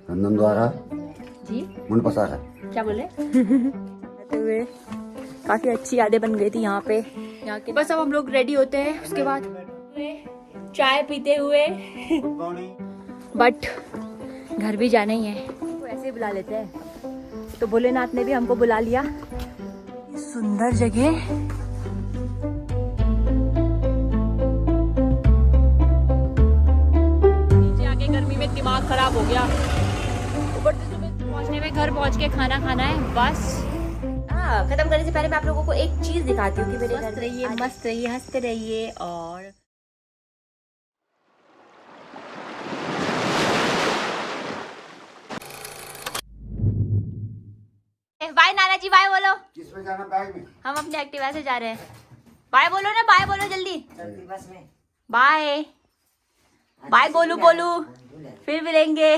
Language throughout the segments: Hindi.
चंदन द्वारा जी मुंड पसार है। क्या बोले? रहते हुए काफ़ी अच्छी यादें बन गई थी यहाँ पे, यहाँ के। बस अब हम लोग रेडी होते हैं, उसके बाद चाय पीते हुए बट घर भी जाना ही है, तो ऐसे ही बुला लेते हैं। तो भोलेनाथ ने भी हमको बुला लिया। सुंदर जगह, नीचे आके गर्मी में दिमाग खराब हो गया। ऊपर से सुबह पहुंचने में घर पहुंच के खाना खाना है बस। खत्म करने से पहले मैं आप लोगों को एक चीज दिखाती हूँ कि मेरे घर रहिए, मस्त रहिए, हंसते रहिए। और बाय नाना जी, बाय बोलो। किसमें जाना बैग में? हम अपने एक्टिवा से जा रहे हैं। बाय बोलो ना, बाय बोलो जल्दी। बस में बाय बाय बोलू बोलू, फिर मिलेंगे।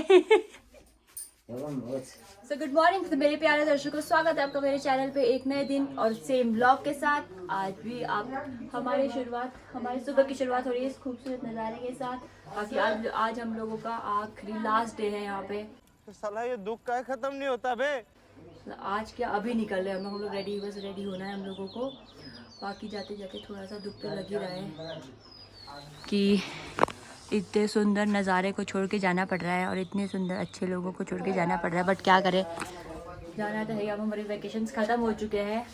सो गुड मॉर्निंग तो मेरे प्यारे दर्शकों, स्वागत है आपका मेरे चैनल पे एक नए दिन और सेम ब्लॉग के साथ। आज भी आप हमारी सुबह की शुरुआत हो रही है इस खूबसूरत नज़ारे के साथ। बाकी आज हम लोगों का आखिरी लास्ट डे है यहाँ पे। साला ये दुख का खत्म नहीं होता बे। आज क्या, अभी निकल रहे हैं हम लोग रेडी, बस रेडी होना है हम लोगों को। बाकी जाते जाते थोड़ा सा दुख तो लग ही रहा है कि इतने सुंदर नज़ारे को छोड़ के जाना पड़ रहा है और इतने सुंदर अच्छे लोगों को छोड़ के जाना पड़ रहा है, बट क्या करें, जाना तो है। अब हमारे वैकेशंस ख़त्म हो चुके हैं।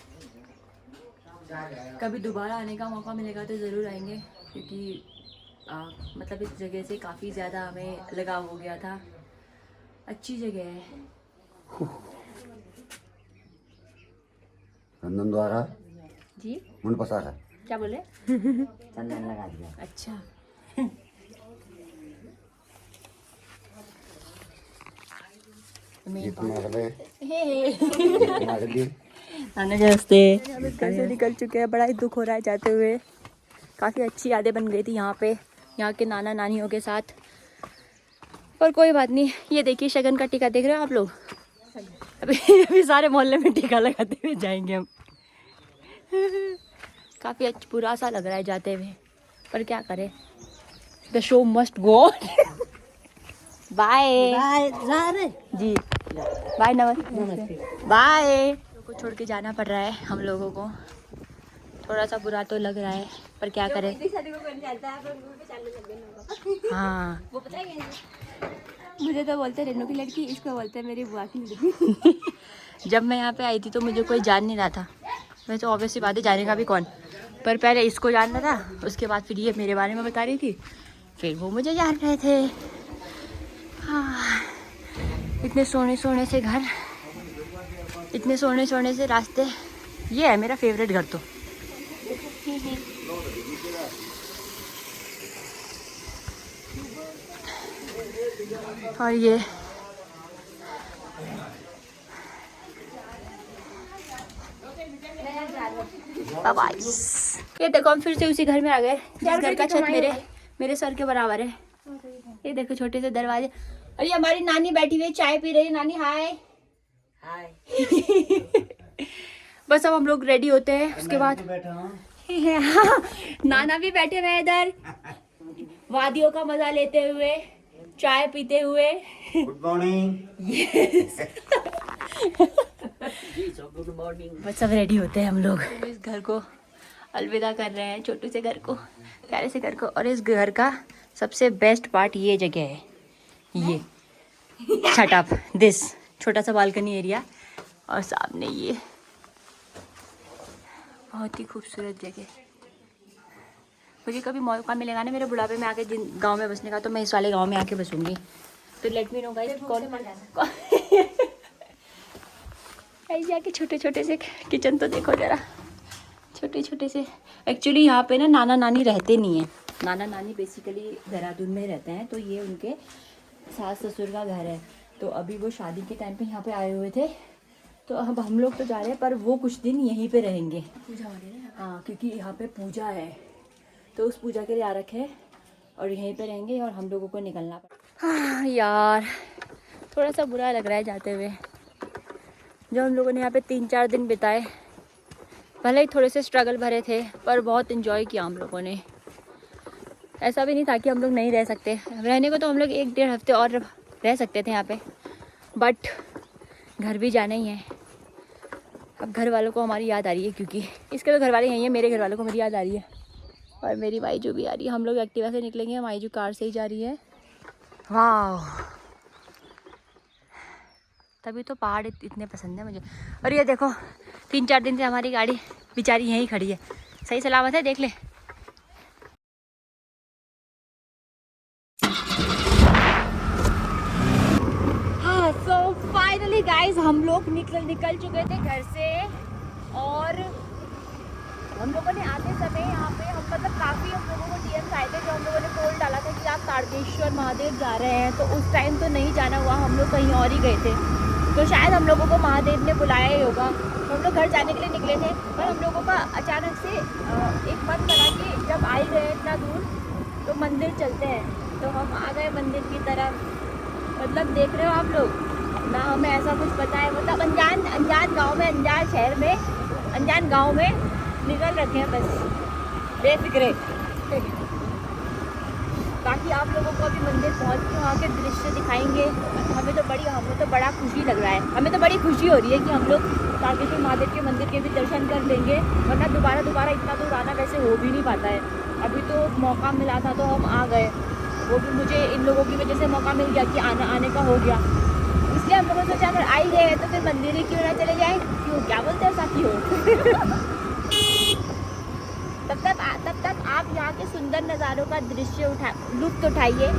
कभी दोबारा आने का मौका मिलेगा तो ज़रूर आएंगे, क्योंकि मतलब इस जगह से काफ़ी ज़्यादा हमें लगाव हो गया था। अच्छी जगह है। चंदन द्वारा जी मुंड पसार है। क्या बोले? चंदन लगा दिया। अच्छा। आने जैसे कैसे निकल चुके हैं, बड़ा ही दुख हो रहा है जाते हुए। काफ़ी अच्छी यादें बन गई थी यहाँ पे, यहाँ के नाना नानियों के साथ। पर कोई बात नहीं, ये देखिए शगन का टीका देख रहे हो आप लोग। अभी सारे मोहल्ले में टीका लगाते हुए जाएंगे हम। काफ़ी अच्छा बुरा सा लग रहा है जाते हुए, पर क्या करें, the show must go on. Bye bye जी, बाय, नमस्ते, बाय। को छोड़ के जाना पड़ रहा है हम लोगों को, थोड़ा सा बुरा तो लग रहा है, पर क्या करें। हाँ, मुझे तो बोलते रेनू की लड़की, इसको बोलते मेरी बुआ की लड़की। जब मैं यहाँ पे आई थी तो मुझे कोई जान नहीं रहा था। वैसे तो ऑब्वियसली बात है, जाने का भी कौन, पर पहले इसको जानना था, उसके बाद फिर ये मेरे बारे में बता रही थी, फिर वो मुझे जान रहे थे। हाँ, इतने सोने सोने से घर, इतने सोने सोने से रास्ते, ये है मेरा फेवरेट घर। तो और ये ये देखो हम फिर से उसी घर में आ गए जिस घर का छत मेरे सर के बराबर है। ये देखो छोटे से दरवाजे, और ये हमारी नानी बैठी हुई है, चाय पी रही है। नानी हाय। हाय। बस अब हम लोग रेडी होते हैं, उसके बाद नाना भी बैठे हुए इधर, वादियों का मजा लेते हुए, चाय पीते हुए। Good morning. Good morning. बस सब रेडी होते हैं हम लोग, इस घर को अलविदा कर रहे हैं, छोटू से घर को, प्यारे से घर को। और इस घर का सबसे बेस्ट पार्ट ये जगह है, ये शट अप दिस छोटा सा बालकनी एरिया, और सामने ये बहुत ही खूबसूरत जगह। मुझे कभी मौका मिलेगा ना मेरे बुढ़ापे में आके जिन गांव में बसने का, तो मैं इस वाले गांव में आके बसूंगी। तो लेट मी नो गाइस कौन ऐसे आके छोटे छोटे से किचन तो देखो जरा, छोटे छोटे से। एक्चुअली यहाँ पे ना नाना नानी रहते नहीं हैं, नाना नानी बेसिकली देहरादून में रहते हैं, तो ये उनके सास ससुर का घर है। तो अभी वो शादी के टाइम पे यहाँ पे आए हुए थे, तो अब हम लोग तो जा रहे हैं, पर वो कुछ दिन यहीं पे रहेंगे। पूजा हो रही है, हाँ, क्योंकि यहाँ पे पूजा है, तो उस पूजा के लिए आ रखे हैं और यहीं पे रहेंगे, और हम लोगों को निकलना पड़ा। हाँ यार, थोड़ा सा बुरा लग रहा है जाते हुए। जो हम लोगों ने यहाँ पे 3-4 दिन बिताए, भले ही थोड़े से स्ट्रगल भरे थे, पर बहुत इन्जॉय किया हम लोगों ने। ऐसा भी नहीं था कि हम लोग नहीं रह सकते, रहने को तो हम लोग 1-1.5 हफ्ते और रह सकते थे यहाँ पे, बट घर भी जाना ही है। अब घर वालों को हमारी याद आ रही है, क्योंकि इसके तो घर वाले यहीं हैं, मेरे घर वालों को मेरी याद आ रही है। और मेरी माई जो भी आ रही है, हम लोग एक्टिवा से निकलेंगे, माई जो कार से ही जा रही है। वाह, तभी तो पहाड़ इतने पसंद है मुझे। और ये देखो 3-4 दिन से हमारी गाड़ी बेचारी यहीं खड़ी है, सही सलामत है, देख ले। हाँ, सो फाइनली गाइस हम लोग निकल चुके थे घर से। और हम लोगों ने आते समय यहाँ पे मतलब काफ़ी हम लोगों को डीएम्स आए थे, जो हम लोगों ने पोल डाला था कि आप तारकेश्वर महादेव जा रहे हैं, तो उस टाइम तो नहीं जाना हुआ, हम लोग कहीं और ही गए थे। तो शायद हम लोगों को महादेव ने बुलाया ही होगा, तो हम लोग घर जाने के लिए निकले थे। पर हम लोगों का अचानक से एक मन बना कि जब आ ही गए इतना दूर तो मंदिर चलते हैं। तो हम आ गए मंदिर की तरफ। मतलब देख रहे हो आप लोग ना, हमें ऐसा कुछ पता है, मतलब अनजान गाँव में, अनजान शहर में, अनजान गाँव में निकल रखे हैं बस बेफिक्रे। बाकी आप लोगों को अभी मंदिर पहुंच के वहाँ के दृश्य दिखाएंगे। हमें तो बड़ा खुशी लग रहा है, हमें तो बड़ी खुशी हो रही है कि हम लोग तारकेश्वर महादेव के मंदिर के भी दर्शन कर लेंगे, वरना दोबारा इतना दूर आना वैसे हो भी नहीं पाता है। अभी तो मौका मिला था तो हम आ गए, वो भी मुझे इन लोगों की वजह से मौका मिल गया कि आने का हो गया। इसलिए हम लोगों ने सोचा अगर आ ही गए तो फिर मंदिर ही क्यों ना चले जाए, क्यों, क्या बोलते हैं साथी हो। तब तक आप यहाँ के सुंदर नज़ारों का लुत्फ उठाइए।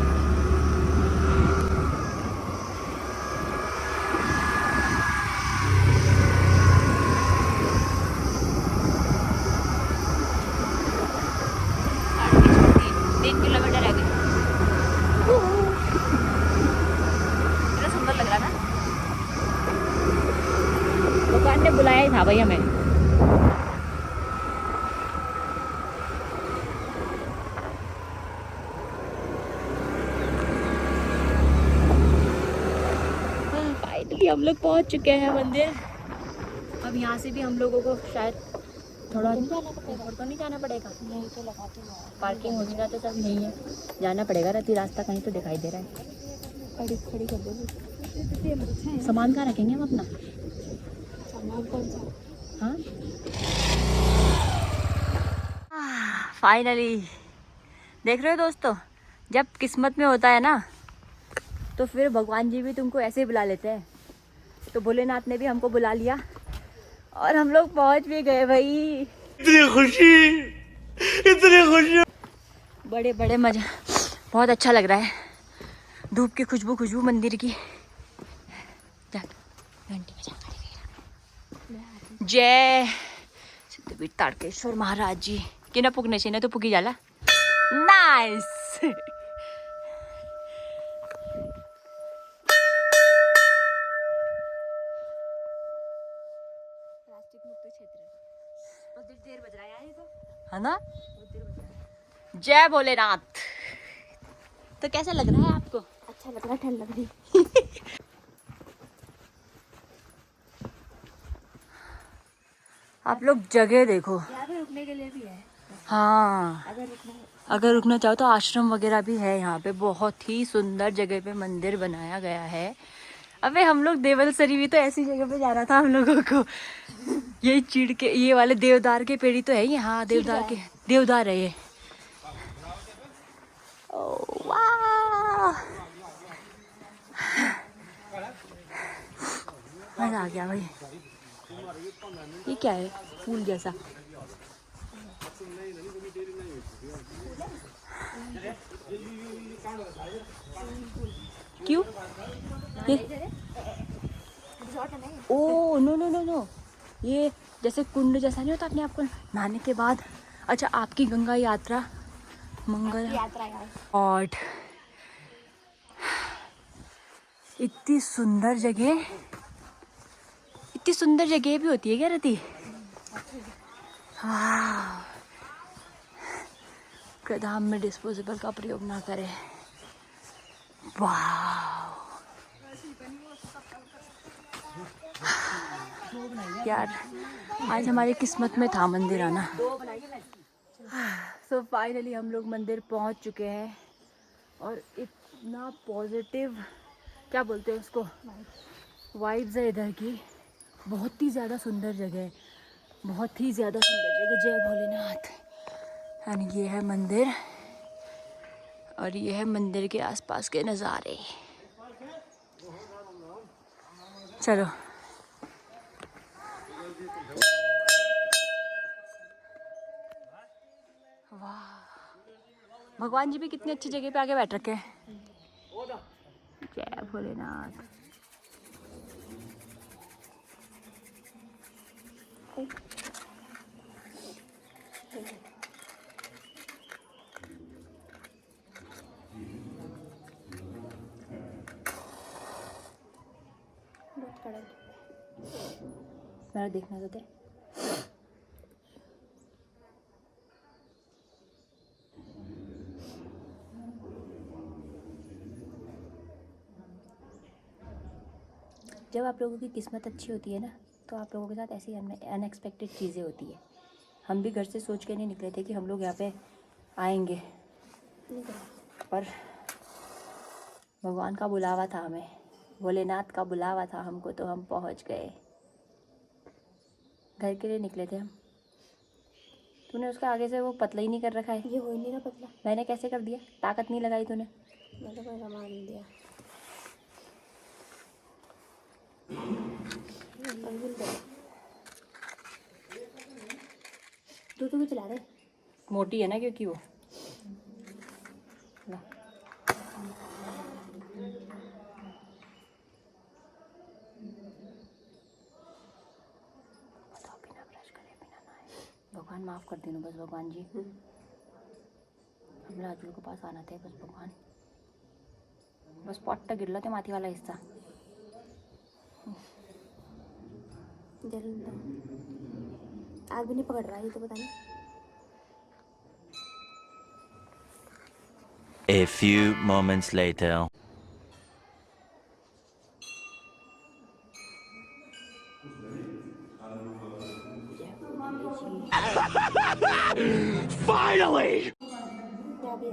भगवान ने बुलाया ही था भाई हमें। फाइनली हम लोग पहुंच चुके हैं मंदिर। अब यहाँ से भी हम लोगों को शायद थोड़ा ऊपर तो नहीं जाना पड़ेगा, नहीं तो लगाते पार्किंग होगा तो सब नहीं है, जाना पड़ेगा। राती रास्ता कहीं तो दिखाई दे रहा है, खड़ी कर दो। सामान कहाँ रखेंगे हम अपना? हाँ, फाइनली देख रहे हो दोस्तों, जब किस्मत में होता है ना तो फिर भगवान जी भी तुमको ऐसे ही बुला लेते हैं। तो भोलेनाथ ने भी हमको बुला लिया और हम लोग पहुंच भी गए भाई। इतनी खुशी बड़े मजा, बहुत अच्छा लग रहा है। धूप की खुशबू मंदिर की। घंटी बजा, जय सिद्धपीठ तारकेश्वर महाराज जी की ना पुगने से ना तो पुगी जाला। नाइस। प्लास्टिक मुक्त क्षेत्र बहुत देर बज रहा है यार, ये तो है ना। जय भोलेनाथ। तो कैसा लग रहा है आपको? अच्छा लग रहा है, ठंड लग रही। आप लोग जगह देखो, यहाँ पे रुकने के लिए भी है। हाँ, अगर रुकना चाहो तो आश्रम वगैरह भी है यहाँ पे। बहुत ही सुंदर जगह पे मंदिर बनाया गया है। अबे हम लोग देवलसरी भी तो ऐसी जगह पे जाना था हम लोगों को। ये चीड़ के ये वाले देवदार के पेड़ी तो है ये। हाँ, देवदार है ये। ओह वाह, मजा आ गया भाई। ये क्या है, फूल जैसा? क्यों ये? ओ नो, ये जैसे कुंड जैसा नहीं होता अपने आप को नहाने के बाद। अच्छा, आपकी गंगा यात्रा मंगल यात्रा है। और इतनी सुंदर जगह भी होती है क्या रति? हाँ, धाम में डिस्पोजेबल का प्रयोग ना करें। वाह यार, आज हमारी किस्मत में था मंदिर आना। सो फाइनली हम लोग मंदिर पहुंच चुके हैं और इतना पॉजिटिव क्या बोलते हैं उसको, वाइब्स है इधर की। बहुत ही ज़्यादा सुंदर जगह है, बहुत ही ज़्यादा सुंदर जगह। जय भोलेनाथ। एंड ये है मंदिर, और ये है मंदिर के आसपास के नज़ारे। चलो वाह, भगवान जी भी कितनी अच्छी जगह पे आके बैठ रखे हैं। जय भोलेनाथ। मेरा देखना तो दे। जब आप लोगों की किस्मत अच्छी होती है ना, तो आप लोगों के साथ ऐसी अनएक्सपेक्टेड चीज़ें होती है। हम भी घर से सोच के नहीं निकले थे कि हम लोग यहाँ पे आएंगे, पर भगवान का बुलावा था हमें, भोलेनाथ का बुलावा था हमको, तो हम पहुँच गए। घर के लिए निकले थे हम। तूने उसका आगे से वो पतला ही नहीं कर रखा है। ये हो ही नहीं रहा पतला। मैंने कैसे कर दिया? ताकत नहीं लगाई तूने। मैंने कोई सामान नहीं दिया। तू भी चला रहे। मोटी है ना क्योंकि वो। ला। बताओ, बिना ब्रश करे, बिना नहाए। भगवान माफ़ कर देना बस भगवान जी। हम राजू के पास आना थे बस भगवान। बस पॉट तक गिरला थे माथी वाला हिस्सा। जल्दी आग भी नहीं पकड़ रहा है, तो पता नहीं। A few moments later. क्या भी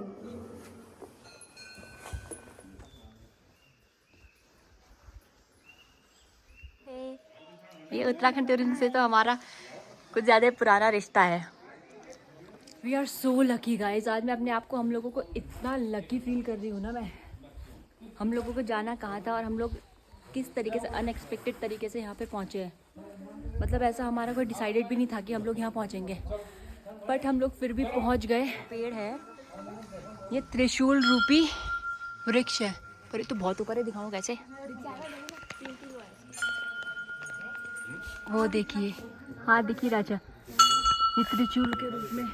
ये उत्तराखंड टूरिज्म से तो हमारा कुछ ज़्यादा पुराना रिश्ता है। We are so lucky guys. आज मैं अपने आप को, हम लोगों को इतना लकी फील कर रही हूँ ना मैं। हम लोगों को जाना कहाँ था और हम लोग किस तरीके से अनएक्सपेक्टेड तरीके से यहाँ पे पहुँचे हैं। मतलब ऐसा हमारा कोई डिसाइडेड भी नहीं था कि हम लोग यहाँ पहुँचेंगे, बट हम लोग फिर भी पहुँच गए। पेड़ है ये, त्रिशूल रूपी वृक्ष है, पर ये तो बहुत ऊपर है। दिखाऊँ कैसे? वो देखिए, हाँ देखिए राजा, ये त्रिशूल के रूप में है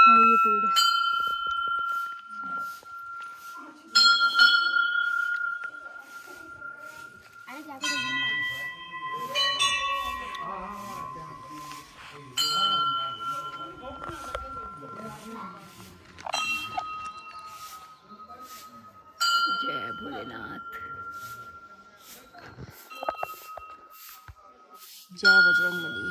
ये पेड़। जय भोलेनाथ, जय बजरंगबली,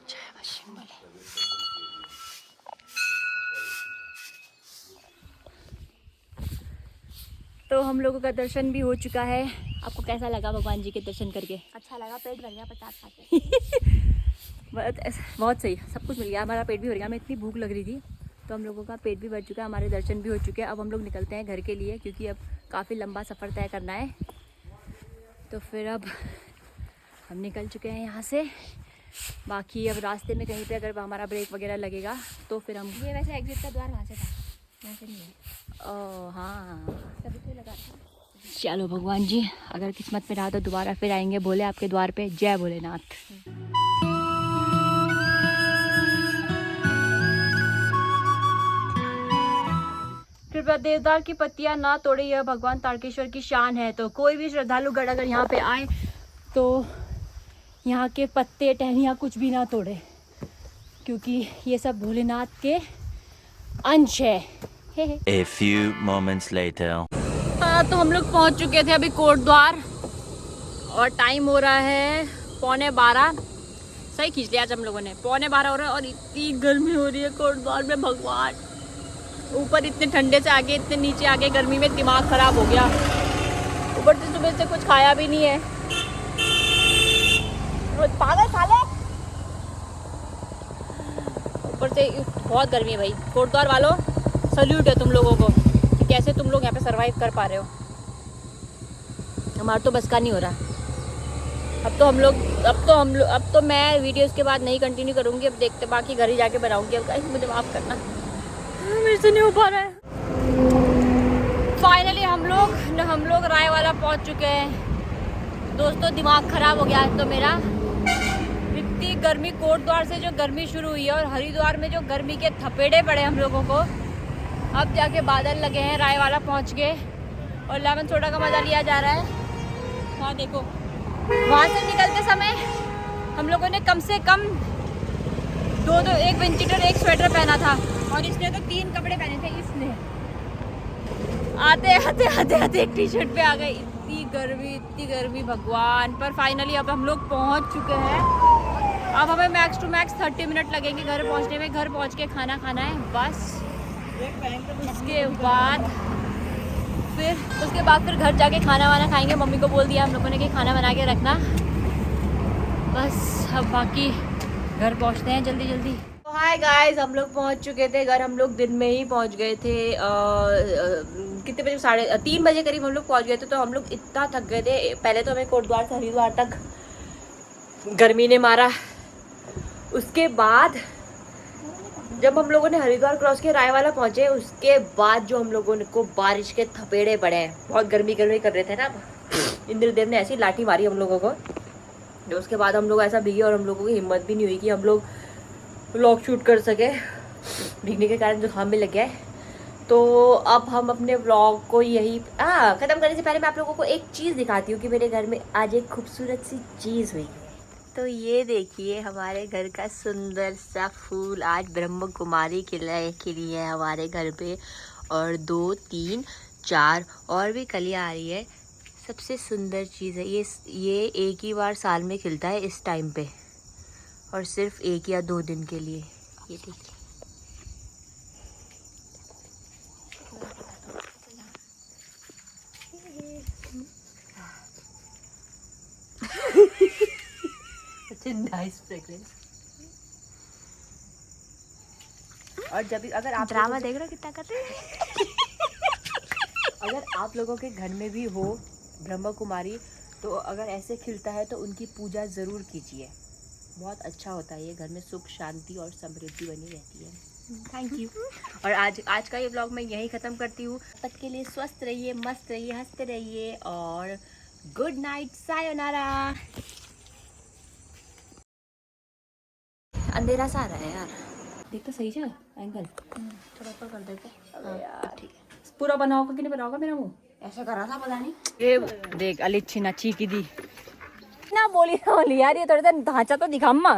जय बजरंगबली। तो हम लोगों का दर्शन भी हो चुका है। आपको कैसा लगा भगवान जी के दर्शन करके? अच्छा लगा, पेट भर गया 50 खा के। बहुत सही, सब कुछ मिल गया। हमारा पेट भी भर गया। हमें इतनी भूख लग रही थी, तो हम लोगों का पेट भी भर चुका है, हमारे दर्शन भी हो चुके हैं। अब हम लोग निकलते हैं घर के लिए, क्योंकि अब काफ़ी लंबा सफ़र तय करना है। तो फिर अब हम निकल चुके हैं यहाँ से। बाकी अब रास्ते में कहीं पे अगर हमारा ब्रेक वगैरह लगेगा तो फिर हम। ये वैसे एग्जिट का द्वार वहाँ से था, यहाँ से नहीं है। ओह हाँ, तभी तो लगा था। चलो भगवान जी, अगर किस्मत में रहा तो दोबारा फिर आएंगे भोले आपके द्वार पे। जय भोलेनाथ। कृपया देवदार की पत्तियां ना तोड़े, यह भगवान तारकेश्वर की शान है। तो कोई भी श्रद्धालुगण अगर यहाँ पे आए तो यहाँ के पत्ते टहनियाँ कुछ भी ना तोड़े, क्योंकि ये सब भोलेनाथ के अंश है। A few moments later. तो हम लोग पहुँच चुके थे अभी कोट द्वार, और टाइम हो रहा है 11:15। सही खींच लिया आज हम लोगों ने, 11:15 हो रहा है, और इतनी गर्मी हो रही है कोट द्वार में। भगवान ऊपर इतने ठंडे से आगे इतने नीचे आगे गर्मी में दिमाग खराब हो गया। ऊपर से सुबह से कुछ खाया भी नहीं है। पागल साले। ऊपर से बहुत गर्मी है भाई। कोटद्वार वालों सल्यूट है तुम लोगों को कि कैसे तुम लोग यहाँ पे सरवाइव कर पा रहे हो। हमारा तो बस का नहीं हो रहा। अब तो मैं वीडियो इसके बाद नहीं कंटिन्यू करूँगी। अब देखते बाकी घर ही जाके बनाऊँगी। अब गाइस मुझे माफ़ करना, मेरे से नहीं हो पा रहा है। फाइनली हम लोग रायवाला पहुँच चुके हैं। दोस्तों दिमाग ख़राब हो गया आज तो मेरा। इतनी गर्मी, कोटद्वार से जो गर्मी शुरू हुई है और हरिद्वार में जो गर्मी के थपेड़े पड़े हम लोगों को, अब जाके बादल लगे हैं। रायवाला पहुँच गए और लेमन सोडा का मज़ा लिया जा रहा है। हाँ देखो, वहाँ से निकलते समय हम लोगों ने कम से कम एक विंटर एक स्वेटर पहना था और इसने तो 3 कपड़े पहने थे। इसने आते एक टी शर्ट पे आ गए। इतनी गर्मी भगवान। पर फाइनली अब हम लोग पहुँच चुके हैं। अब हमें मैक्स टू मैक्स 30 मिनट लगेंगे घर पहुँचने में। घर पहुँच के खाना खाना है बस। उसके बाद फिर घर जाके खाना वाना खाएंगे। मम्मी को बोल दिया हम लोगों ने कि खाना बना के रखना। बस अब बाकी घर पहुंचते हैं जल्दी जल्दी। तो हाय गाइस, हम लोग पहुंच चुके थे घर। हम लोग दिन में ही पहुंच गए थे। कितने बजे? 3:30 बजे करीब हम लोग पहुंच गए थे। तो हम लोग इतना थक गए थे। पहले तो हमें कोटद्वार से हरिद्वार तक गर्मी ने मारा। उसके बाद जब हम लोगों ने हरिद्वार क्रॉस किया, रायवाला पहुंचे, उसके बाद जो हम लोगों को बारिश के थपेड़े पड़े हैं। बहुत गर्मी कर रहे थे ना। इंद्रदेव ने ऐसी लाठी मारी हम लोगों को। तो उसके बाद हम लोग ऐसा भीगे और हम लोगों की हिम्मत भी नहीं हुई कि हम लोग व्लॉग शूट कर सके। भीगने के कारण जुकाम भी लग गया है। तो अब हम अपने व्लॉग को यही ख़त्म करने से पहले मैं आप लोगों को एक चीज़ दिखाती हूँ कि मेरे घर में आज एक खूबसूरत सी चीज़ हुई है। तो ये देखिए, हमारे घर का सुंदर सा फूल आज ब्रह्म कुमारी खिली है हमारे घर पे। और 2, 3, 4 और भी कलियाँ आ रही है। सबसे सुंदर चीज़ है ये एक ही बार साल में खिलता है इस टाइम पे, और सिर्फ 1 या 2 दिन के लिए। ये देखिए, नाइस फ्रेग्रेंस। और जब भी अगर आप ड्रामा देख रहे हो कितना कर रहे हैं। अगर आप लोगों के घर में भी हो ब्रह्म कुमारी, तो अगर ऐसे खिलता है तो उनकी पूजा ज़रूर कीजिए। बहुत अच्छा होता है ये। घर में सुख शांति और समृद्धि बनी रहती है। Thank you. और आज का ये व्लॉग मैं यहीं ख़त्म करती हूँ। तब तक के लिए स्वस्थ रहिए, मस्त रहिए, हंसते रहिए और गुड नाइट, सायोनारा। अंधेरा सा आ रहा है यार। देख तो सही है एंगल। थोड़ा ऊपर कर देते। ठीक है। पूरा बनाओगे कि नहीं बनाओगे मेरा मुंह? ऐसा करा था पता नहीं। ये देख अलिच्छी नची की दी ना बोली यार। ये थोड़ा सा ढांचा तो दिखा अम्मा।